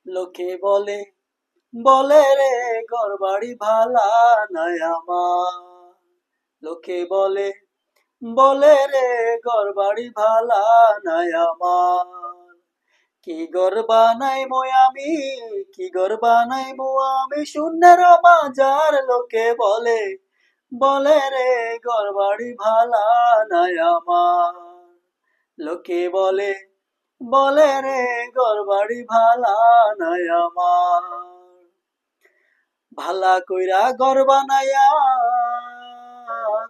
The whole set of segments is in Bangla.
লোকে বলে বলে রে ঘর বাড়ি ভালা নাই আমার। লোকে বলে বলে রে ঘর বাড়ি ভালা নাই আমার। কি ঘর বানাইমু আমি, কি ঘর বানাইমু আমি শূন্যের মাঝার। লোকে বলে বলে রে ঘর বাড়ি ভালা নাই আমার। লোকে বলে বলে রে ঘর বাড়ি ভালা নাই আমার। ভালা কইরা ঘর বানাইয়া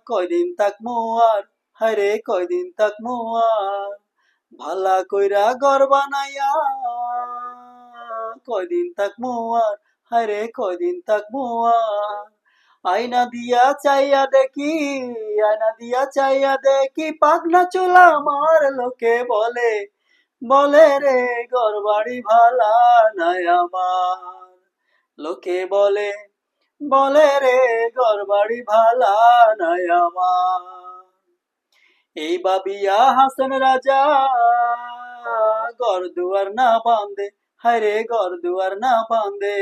কয়দিন থাকমু আর, হায়রে কয়দিন থাকমু আর। ভালা কইরা ঘর বানাইয়া কয়দিন থাকমু আর, হায়রে কয়দিন থাকমু আর। আয়না দিয়া চাইয়া দেখি, আয়না দিয়া চাইয়া দেখি পাগনা চুলা আমার। লোকে বলে বলে রে ঘর বাড়ি ভালা নাই আমার। লোকে বলে বলে রে ঘর বাড়ি ভালা নাই আমার। এই ভাবিয়া হাসন রাজা ঘর দুয়ার না বাঁধে, হায়রে ঘর দুয়ার না বাঁধে।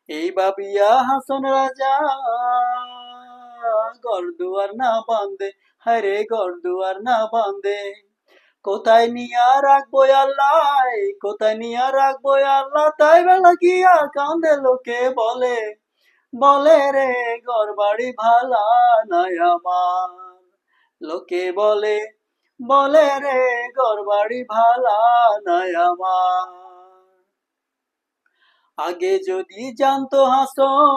এই ভাবিয়া হাসন রাজা ঘর দুয়ার না বাঁধে, হায়রে ঘর দুয়ার না বাঁধে। কোথায় নিয়া রাখবো আল্লাহ, কোথায় নিয়া রাখবো আল্লাহ, তাই বেলা গিয়া কান্দে। লোকে বলে বলে রে ঘর বাড়ি ভালা নাই আমার। লোকে বলে বলে রে ঘর বাড়ি ভালা নাই আমার। আগে যদি জানতো হাসন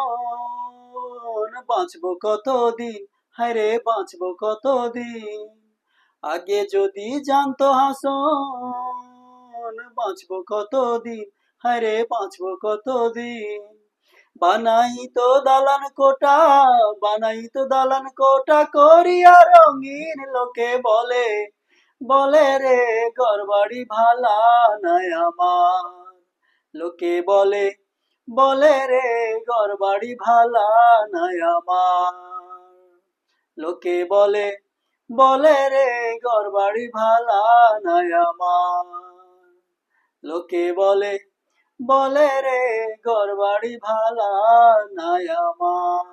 বাঁচবো কতদিন, হায়রে বাঁচবো কতদিন। আগে যদি জানতো হাসন বাঁচবো কতদিন, হায়রে বাঁচবো কতদিন। বানাইতো দালান কোটা, বানাইতো দালান কোটা করিয়া রঙিন। লোকে বলে বলে রে ঘর বাড়ি ভালা নাই আমার। লোকে বলে বলে রে ঘর বাড়ি ভালা নাই আমার। লোকে বলে বলে রে ঘর বাড়ি ভালা নাই আমার। লোকে বলে বলে রে ঘর বাড়ি ভালা নাই আমার।